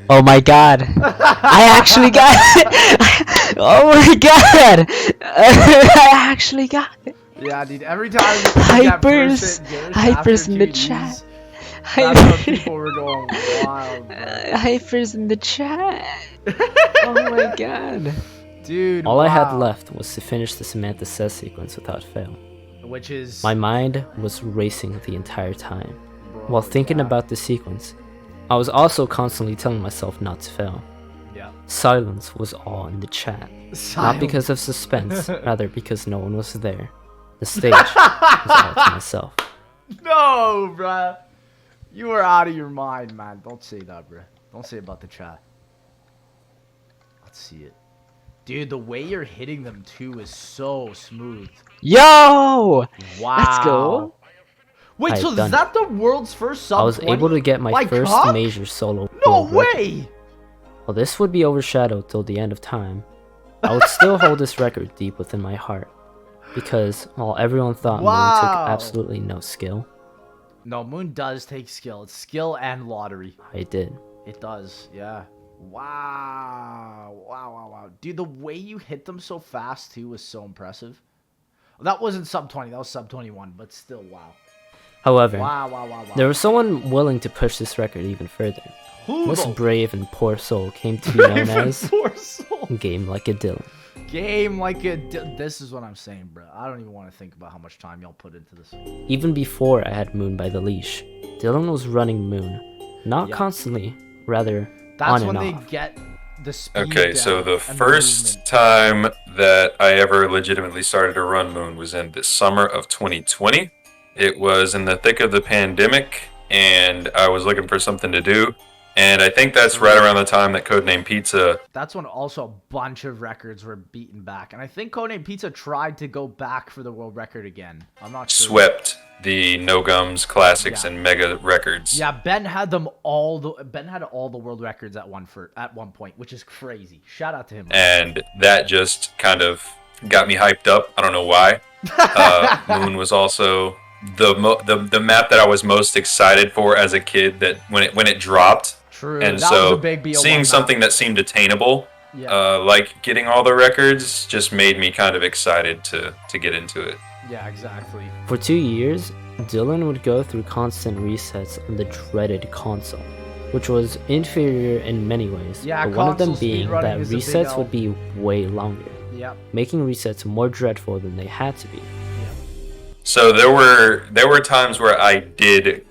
S6: Oh my god. I actually got it. Oh my god. I actually got it.
S1: Yeah, dude. Every time
S6: Hypers in the chat.
S1: That's when people were going wild, bro.
S6: Hypers in the chat. Oh my god.
S1: Dude,
S2: All I had
S1: wow.
S2: left was to finish the Samantha Says sequence without fail.
S1: Which is...
S2: My mind was racing the entire time.
S1: Bro,
S2: While thinking
S1: yeah.
S2: about the sequence, I was also constantly telling myself not to fail.
S1: Yeah.
S2: Silence was all in the chat. Not because of suspense, rather because no one was there. The stage was all to myself.
S1: No, bruh. You were out of your mind, man. Don't say that, bruh. Don't say about the chat. Let's see it. Dude, the way you're hitting them, too, is so smooth.
S6: Yo!
S1: Wow.
S6: Let's go.
S1: Wait,
S2: I
S1: so
S2: had
S1: is
S2: done
S1: that the world's first sub
S2: I was able to get my first
S1: Cock?
S2: major solo
S1: No
S2: world record.
S1: way!
S2: While this would be overshadowed till the end of time, I would still hold this record deep within my heart. Because while everyone thought Moon
S1: Wow.
S2: took absolutely no skill,
S1: No, Moon does take skill. It's skill and lottery.
S2: I did.
S1: It does, yeah. Wow. Wow, wow, wow. Dude, the way you hit them so fast, too, was so impressive. That wasn't sub 20, that was sub 21, but still, wow.
S2: However,
S1: Wow, wow, wow, wow.
S2: there was someone willing to push this record even further.
S1: Who
S2: This
S1: though?
S2: brave and poor soul came to be known
S1: Brave and
S2: as
S1: poor soul.
S2: Game Like a Dylan.
S1: Game like a... This is what I'm saying, bro. I don't even want to think about how much time y'all put into this.
S2: Even before I had Moon by the leash, Dylan was running Moon. Not
S1: Yeah.
S2: constantly, rather
S1: That's
S2: on
S1: when
S2: and
S1: they
S2: off.
S1: get the speed
S3: Okay, so
S1: down
S3: the
S1: and
S3: first
S1: movement.
S3: time that I ever legitimately started to run Moon was in the summer of 2020. It was in the thick of the pandemic, and I was looking for something to do. And I think that's right around the time that Codename Pizza
S1: That's when also a bunch of records were beaten back. And I think Codename Pizza tried to go back for the world record again. I'm not sure.
S3: swept the No Gums Classics
S1: Yeah.
S3: and Mega records.
S1: Yeah, Ben had them all. Ben had all the world records at one point, which is crazy. Shout out to him.
S3: And that just kind of got me hyped up. I don't know why. Moon was also the map that I was most excited for as a kid. That when it dropped.
S1: True.
S3: And
S1: that
S3: so
S1: was a big BO1
S3: seeing
S1: map.
S3: something that seemed attainable,
S1: Yeah.
S3: like getting all the records, just made me kind of excited to get into it.
S1: Yeah, exactly.
S2: For 2 years, Dylan would go through constant resets on the dreaded console, which was inferior in many ways,
S1: Yeah,
S2: but one of them
S1: console
S2: being
S1: speedrunning
S2: that
S1: is a big
S2: resets
S1: L.
S2: would be way longer,
S1: Yep.
S2: making resets more dreadful than they had to be.
S3: So there were times where I did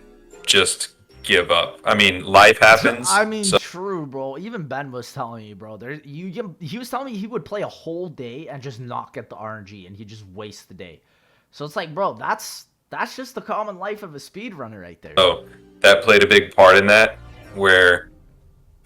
S3: just give up. I mean, life happens.
S1: I mean,
S3: so
S1: true, bro. Even Ben was telling me, bro. He was telling me he would play a whole day and just not get the RNG, and he'd just waste the day. So it's like, bro, that's just the common life of a speedrunner right there.
S3: that played a big part in that. Where,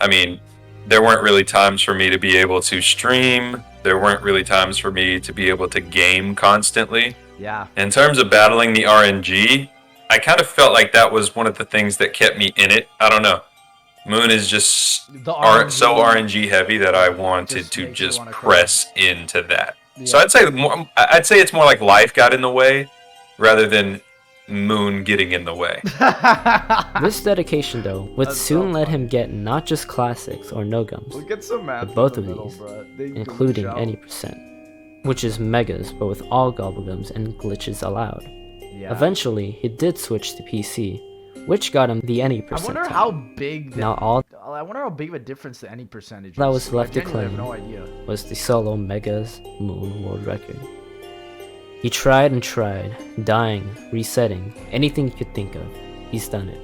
S3: I mean, there weren't really times for me to be able to stream. There weren't really times for me to be able to game constantly.
S1: Yeah.
S3: In terms of battling the RNG, I kind of felt like that was one of the things that kept me in it. I don't know. Moon is just
S1: The
S3: so RNG heavy that I wanted
S1: just
S3: to
S1: makes you
S3: just
S1: wanna
S3: press into that. So
S1: Yeah.
S3: I'd say it's more like life got in the way rather than Moon getting in the way.
S2: This dedication, though, would
S1: That's
S2: soon
S1: so
S2: let
S1: funny.
S2: him get not just classics or no gums,
S1: get some math
S2: but both of these, including any percent, which is megas, but with all gobblegums and glitches allowed.
S1: Yeah.
S2: Eventually, he did switch to PC, which got him the any
S1: I
S2: percent.
S1: wonder how big.
S2: Now all
S1: I wonder how big of a difference the any percentage
S2: that
S1: is.
S2: was left
S1: I
S2: to
S1: genuinely have
S2: claim
S1: no idea.
S2: was the solo Megas Moon world record. He tried and tried, dying, resetting, anything he could think of. He's done it.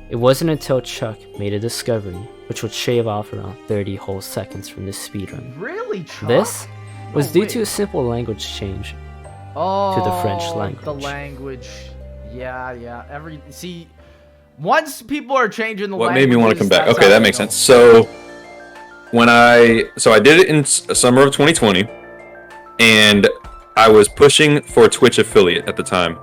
S2: It wasn't until Chuck made a discovery, which would shave off around 30 whole seconds from this speedrun.
S1: Really, Chuck?
S2: This was
S1: No
S2: due
S1: way.
S2: to a simple language change.
S1: Oh,
S2: the French
S1: The
S2: language.
S1: language. Yeah. Once people are changing the
S3: What made me want to
S1: languages,
S3: come back?
S1: that's
S3: Okay,
S1: how
S3: that
S1: you
S3: makes
S1: know.
S3: sense. So I did it in summer of 2020, and I was pushing for a Twitch affiliate at the time,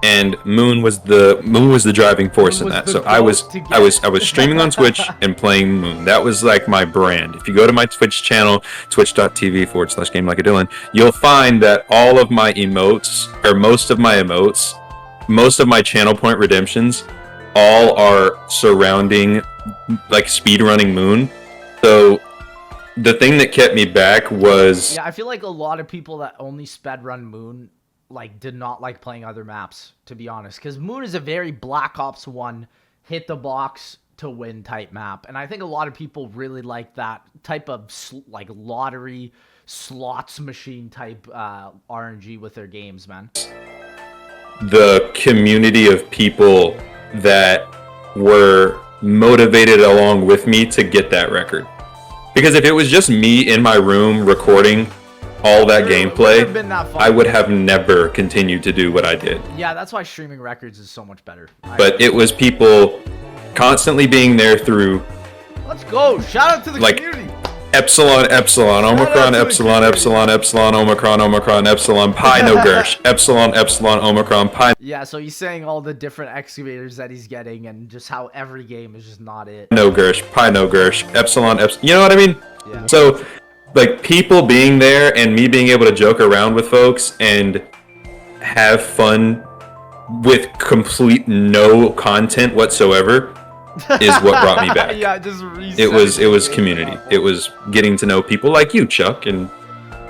S3: and Moon was the driving force in
S1: Moon was
S3: that.
S1: the
S3: So I was
S1: goat to get
S3: I was
S1: it.
S3: I was streaming on Twitch and playing Moon. That was like my brand. If you go to my Twitch channel, twitch.tv/Game Like a Dylan, you'll find that all of my emotes, or most of my emotes, most of my channel point redemptions all are surrounding like speedrunning Moon. So the thing that kept me back was
S1: I feel like a lot of people that only speedrun Moon like did not like playing other maps, to be honest, because Moon is a very Black Ops 1 hit the box to win type map, and I think a lot of people really like that type of like lottery slots machine type RNG with their games, man.
S3: the community of people that were motivated along with me to get that record. Because if it was just me in my room recording all that gameplay, I would have never continued to do what I did.
S1: Yeah, that's why streaming records is so much better.
S3: But it was people constantly being there through,
S1: let's go! Shout out to the community!
S3: Epsilon, Epsilon, Omicron, Epsilon, Epsilon, Epsilon, Omicron, Omicron, Epsilon, Pi, no Gersh, Epsilon, Epsilon, Omicron, Pi.
S1: Yeah, so he's saying all the different excavators that he's getting and just how every game is just not it.
S3: No Gersh, Pi, no Gersh, Epsilon, Epsilon. You know what I mean?
S1: Yeah.
S3: So, like, people being there and me being able to joke around with folks and have fun with complete no content whatsoever is what brought me back.
S1: Yeah, just
S3: it was community. It was getting to know people like you, Chuck, and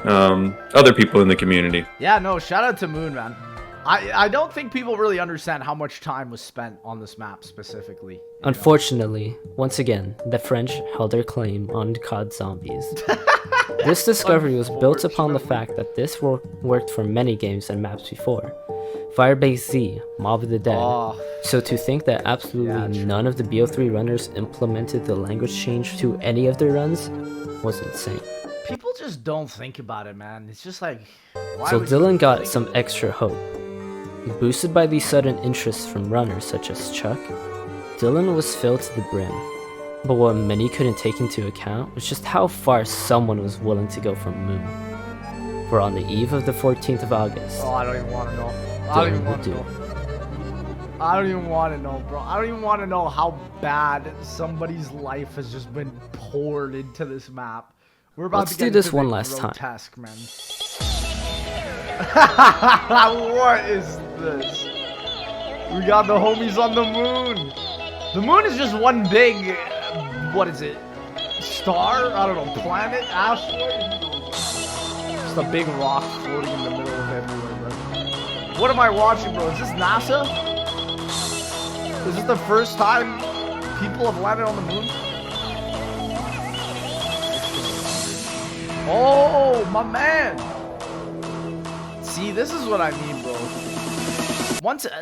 S3: other people in the community.
S1: Yeah, no, shout out to Moon, man. I don't think people really understand how much time was spent on this map specifically.
S2: Unfortunately, once again, the French held their claim on COD Zombies. This discovery was built upon the fact that this worked for many games and maps before. Firebase Z, Mob of the Dead. So to think that absolutely none of the BO3 runners implemented the language change to any of their runs was insane.
S1: People just don't think about it, man. It's just like...
S2: So Dylan got some extra hope. Boosted by the sudden interest from runners such as Chuck, Dylan was filled to the brim. But what many couldn't take into account was just how far someone was willing to go from Moon. For on the eve of the 14th of August,
S1: I don't even want to know. I don't even want to know. I don't even want to know, bro. I don't even want to know how bad somebody's life has just been poured into this map. We're about
S2: Let's
S1: to get
S2: do this
S1: into
S2: one
S1: the
S2: last time.
S1: grotesque, man. What is this? We got the homies on the moon. The moon is just one big, what is it? Star? I don't know, planet? Asteroid? Just a big rock floating in the middle of everywhere, bro. What am I watching, bro? Is this NASA? Is this the first time people have landed on the moon? Oh, my man! See, this is what I mean, bro.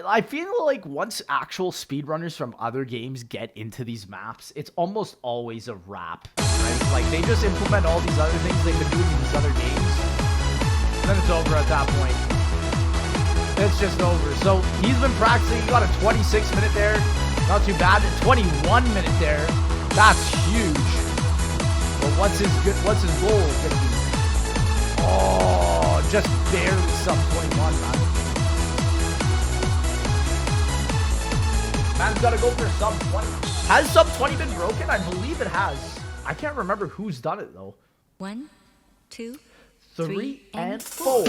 S1: I feel like once actual speedrunners from other games get into these maps, it's almost always a wrap, right? Like, they just implement all these other things they've been doing in these other games, and then it's over at that point. It's just over. So, he's been practicing. He got a 26-minute there. Not too bad. A 21-minute there. That's huge. But what's his goal gonna be? Oh, just barely sub 21, man. Man's gotta go for sub 20. Has sub 20 been broken? I believe it has. I can't remember who's done it though.
S7: 1, 2,
S1: 3, and 4.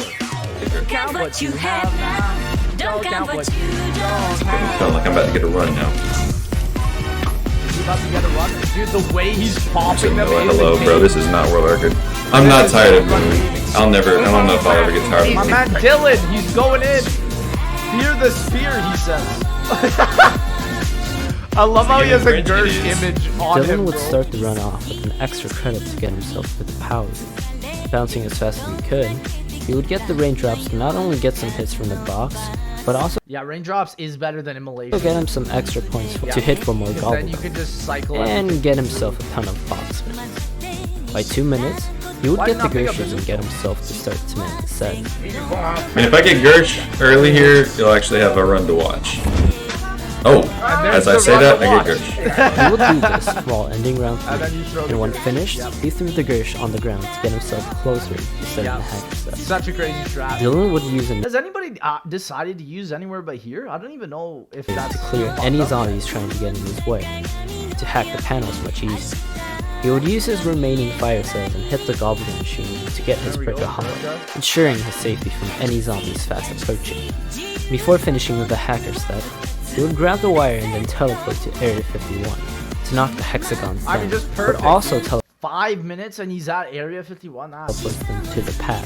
S7: Count what you have now. Don't count what you don't
S3: I
S7: have.
S3: feel like I'm about to get a run now.
S1: He's about to get a run. Dude, the way he's popping them in.
S3: Hello, bro. This is not world record. I'm not tired of moving. I don't know if I'll ever get tired of
S1: My
S3: moving.
S1: man Dylan, he's going in. Fear the spear, he says. I love how he has a Gersh image on
S2: Dylan
S1: him,
S2: would
S1: bro.
S2: start the run off with an extra credit to get himself with the power. Bouncing as fast as he could, he would get the raindrops to not only get some hits from the box, but also
S1: Yeah, raindrops is better than immolation.
S2: get him some extra points to hit for more
S1: Then you
S2: gobble
S1: can just cycle
S2: and get himself a ton of box wins. By 2 minutes, he would
S1: Why
S2: get the
S1: not pick up
S2: Gershes
S1: the
S2: and get himself to start cement the set.
S3: I mean, if I get Gersh early here, you'll actually have a run to watch. Oh, as I say that, I get Gersh.
S2: He would do this while ending round 3,
S1: And then you throw the
S2: and when
S1: Gersh.
S2: finished,
S1: Yep.
S2: he threw the Gersh on the ground to get himself closer to setting
S1: Yeah.
S2: the hacker set.
S1: Such a crazy strat.
S2: Dylan would use an
S1: Has anybody decided to use anywhere but here? I don't even know if that's
S2: to clear any zombies trying to get in his way, to hack the panels much easier. He would use his remaining fire cells and hit the goblin machine to get his
S1: There we
S2: brick
S1: go.
S2: hollow, ensuring his safety from any zombies fast approaching. Before finishing with the hacker step, He would grab the wire and then teleport to Area 51 to knock the hexagons
S1: I mean,
S2: down,
S1: just
S2: but
S1: perfect.
S2: also teleport
S1: 5 minutes and he's at Area 51. That's
S2: them to the pad.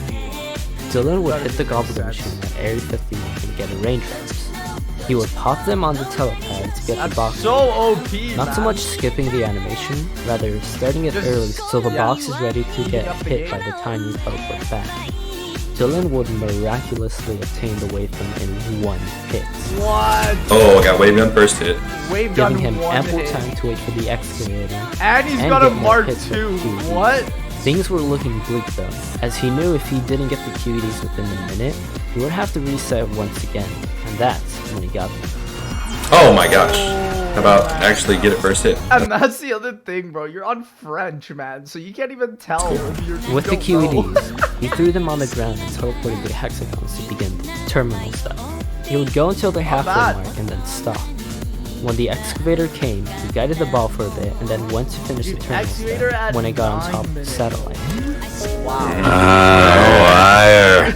S2: Dylan would hit the goblin machine at Area 51 and get a range ropes. He would pop them on the telepad to get the box.
S1: so OP,
S2: Not so
S1: man.
S2: much skipping the animation, rather starting it
S1: Just-
S2: early so the
S1: yeah.
S2: box is ready to get
S1: up the
S2: hit
S1: game.
S2: by the time you teleport back. Dylan would miraculously obtain the wave gun in one hit,
S1: What?
S3: Oh, I got wave gun first hit.
S1: Wave gun
S2: giving him
S1: one
S2: ample
S1: hit.
S2: time to wait for the excavator.
S1: And he's
S2: and
S1: got a
S2: get more
S1: Mark
S2: hits
S1: II.
S2: with QED.
S1: What?
S2: Things were looking bleak though, as he knew if he didn't get the QEDs within a minute, he would have to reset once again, and that's when he got them.
S3: Oh my gosh. How about actually get it first hit?
S1: And that's the other thing, bro. You're on French, man, so you can't even tell if you're.
S2: With the
S1: you don't know.
S2: QEDs, he threw them on the ground and teleported the hexagons to begin the terminal stuff. He would go until the halfway
S1: bad.
S2: mark and then stop. When the excavator came, he guided the ball for a bit and then went to finish the
S1: Dude,
S2: terminal
S1: excavator
S2: stuff
S1: at
S2: when it got on
S1: 9
S2: top of the
S1: minutes.
S2: satellite.
S1: Wow.
S3: Liar.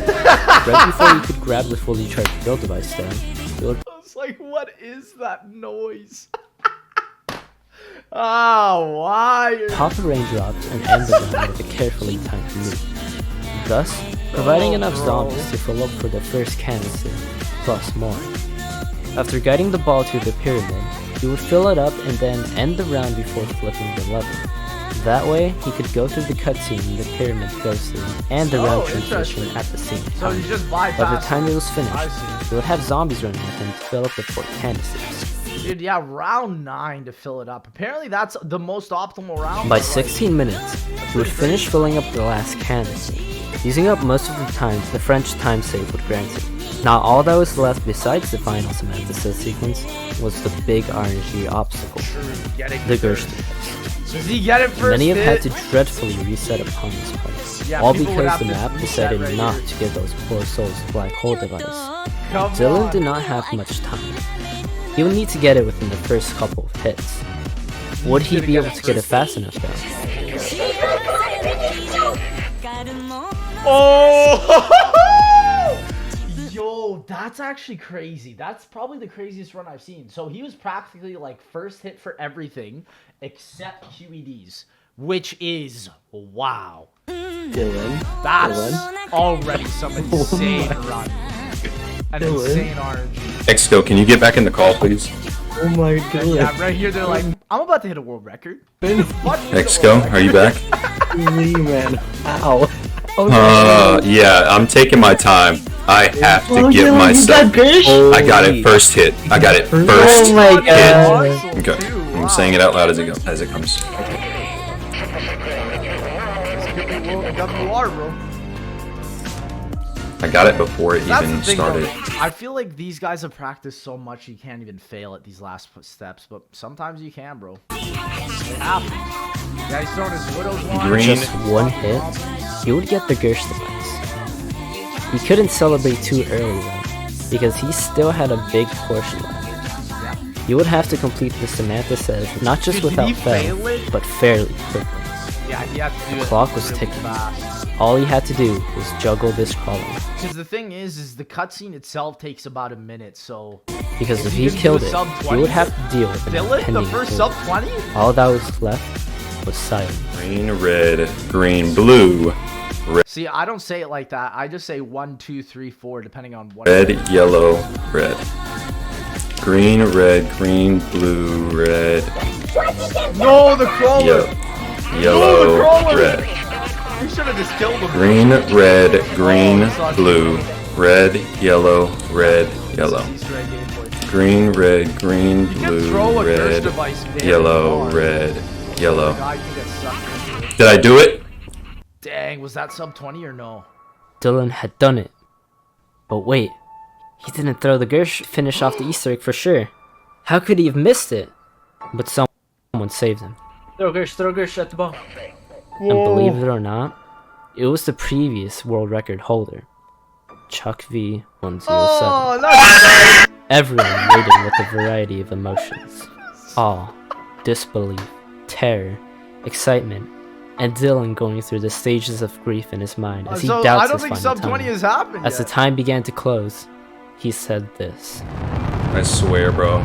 S2: Right before he could grab the fully charged drill device though, he would
S1: I was like, what is that noise? Oh, why?
S2: pop the raindrops and end the round with a carefully timed move, thus providing enough zombies to fill up for the first canister, plus more. After guiding the ball to the pyramid, he would fill it up and then end the round before flipping the lever. That way, he could go through the cutscene the pyramid goes through and the round transition
S1: interesting.
S2: at the same
S1: So
S2: time.
S1: you just
S2: By the
S1: bypass.
S2: time it was
S1: I
S2: finished,
S1: see.
S2: he would have zombies running with him to fill up the 4 canisters.
S1: Dude, yeah, round 9 to fill it up. Apparently, that's the most optimal round.
S2: By
S1: but, like,
S2: 16 minutes, he would finish filling up the last canister. Using up most of the time, the French time save would grant it. Now all that was left besides the final Semanticist sequence was the big RNG obstacle,
S1: getting
S2: the
S1: first.
S2: Gerst.
S1: Does he get it first?
S2: Many have had
S1: hit?
S2: to dreadfully reset upon this point,
S1: Yeah,
S2: all
S1: people would
S2: because
S1: have
S2: the
S1: to
S2: map
S1: reset
S2: decided
S1: right
S2: not
S1: here.
S2: to give those poor souls a black hole device.
S1: Come
S2: Dylan
S1: on.
S2: did not have much time. He would need to get it within the first couple of hits. Would he be able to get it fast enough though?
S1: Oh! Yo, that's actually crazy. That's probably the craziest run I've seen. So he was practically like first hit for everything except QEDs, which is wow.
S4: Dylan.
S1: That's already some insane run. An
S4: Dylan.
S1: insane RNG.
S3: Exco, can you get back in the call, please?
S4: Oh my god.
S1: Yeah, right here they're like, I'm about to hit a world record.
S3: Exco, are you back?
S4: Man. Ow.
S3: Yeah, I'm taking my time. I have to give
S4: Dylan,
S3: myself.
S4: you got
S3: I got it first hit. I got it first
S4: Oh my
S3: hit.
S4: god.
S3: Okay, I'm saying it out loud as it comes.
S1: WR, bro.
S3: I got it before it
S1: That's
S3: even
S1: the thing,
S3: started.
S1: though. I feel like these guys have practiced so much you can't even fail at these last steps, but sometimes you can, bro. It happens. Yeah, he's throwing his Widow's one.
S3: Green.
S2: Just one hit, he would get the Gerst device. He couldn't celebrate too early though, because he still had a big portion left. He would have to complete the Samantha says not just
S1: Dude, did
S2: without
S1: he
S2: fail,
S1: fail it?
S2: but fairly quickly.
S1: Yeah, he had to do
S2: The
S1: it
S2: clock was
S1: really
S2: ticking.
S1: fast.
S2: All he had to do was juggle this crawler,
S1: Because the thing is the cutscene itself takes about a minute, so...
S2: because if
S1: he
S2: he
S1: didn't do
S2: killed
S1: a
S2: it,
S1: sub
S2: he
S1: 20?
S2: would have to deal with an
S1: Dylan, the
S2: impending
S1: first
S2: fate.
S1: sub 20?
S2: All that was left was silence.
S3: Green, red, green, blue,
S1: See, I don't say it like that. I just say 1, 2, 3, 4, depending on what...
S3: red, yellow, red. Green, red, green, blue, red,
S1: No, the crawler!
S3: yellow,
S1: crawler!
S3: red.
S1: You should have just killed him.
S3: Green, red, green, blue, red, yellow, red, yellow.
S1: Easter egg gameplay.
S3: Green, red, green,
S1: You can throw
S3: blue,
S1: a Gerst
S3: red,
S1: device very
S3: yellow,
S1: far.
S3: red, yellow.
S1: Guy can get sucked into it.
S3: Did I do it?
S1: Dang, was that sub 20 or no?
S2: Dylan had done it. But wait, he didn't throw the Gersh finish off the Easter egg for sure. How could he have missed it? But someone saved him. Throw Gersh at the ball. And believe it or not, it was the previous world record holder, Chuck V107.
S1: Oh, that's
S2: Everyone waited with a variety of emotions. Awe, disbelief, terror, excitement, and Dylan going through the stages of grief in his mind as he
S1: so
S2: doubts
S1: I don't
S2: his
S1: think
S2: final
S1: sub 20
S2: time.
S1: has happened
S2: As the
S1: yet.
S2: time began to close, he said this.
S3: I swear, bro.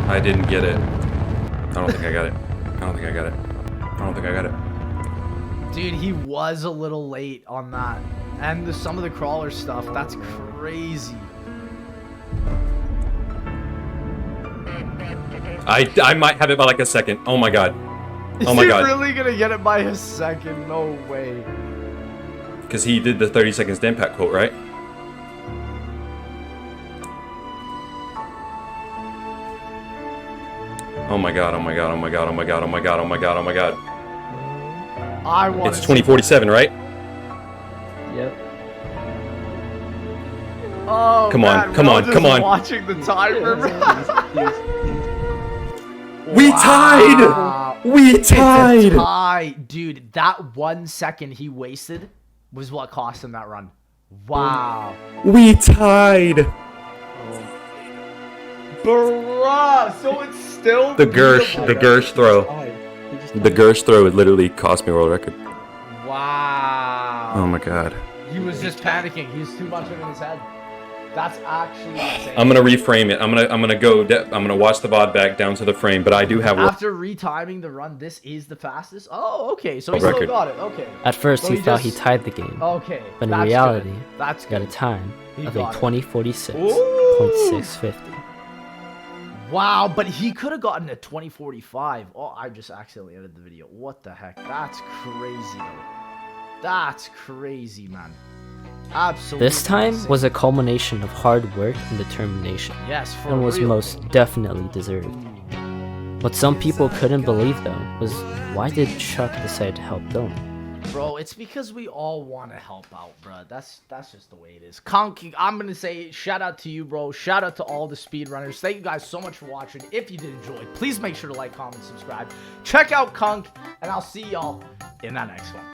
S3: I didn't get it. I don't think I got it. I don't think I got it. I don't think I got it.
S1: Dude, he was a little late on that. And some of the crawler stuff, that's crazy.
S3: I might have it by like a second. Oh my god. Oh my
S1: Is he
S3: god.
S1: really gonna get it by a second? No way.
S3: Because he did the 30 seconds to impact quote, right? Oh my god, oh my god, oh my god, oh my god, oh my god, oh my god, oh my god.
S1: I want
S3: It's 2047, right?
S6: Yep.
S1: Oh,
S3: Come on,
S1: man,
S3: come
S1: we're
S3: on,
S1: all
S3: come
S1: just
S3: on.
S1: watching the timer.
S3: We tied!
S1: Wow.
S3: We
S1: It's a
S3: tied!
S1: tie. Dude, that 1 second he wasted was what cost him that run. Wow.
S3: We tied!
S1: Bruh, so it's still
S3: The Gersh throw. The Gersh throw would literally cost me a world record.
S1: Wow.
S3: Oh my god.
S1: He was just panicking. He was too much in his head. That's actually insane.
S3: I'm gonna reframe it. I'm gonna watch the VOD back down to the frame, but I do have
S1: After retiming the run, this is the fastest? Oh, okay. So he still
S3: record.
S1: got it. Okay.
S2: At first,
S1: So
S2: he thought he
S1: just-
S2: tied the game,
S1: Okay.
S2: but in
S1: that's
S2: reality,
S1: good. That's
S2: he got a
S1: good.
S2: time
S1: He
S2: of a
S1: got it.
S2: 2046.650.
S1: Wow, but he could have gotten a 2045. Oh, I just accidentally edited the video. What the heck? That's crazy, though. That's crazy, man. Absolutely.
S2: This time
S1: insane.
S2: was a culmination of hard work and determination,
S1: yes, for
S2: and was
S1: real.
S2: most definitely deserved. What some people couldn't believe, though, was why did Chuck decide to help Dylan?
S1: Bro, it's because we all want to help out, bro. That's just the way it is. Conk, I'm going to say shout out to you, bro. Shout out to all the speedrunners. Thank you guys so much for watching. If you did enjoy, please make sure to like, comment, subscribe. Check out Conk, and I'll see y'all in that next one.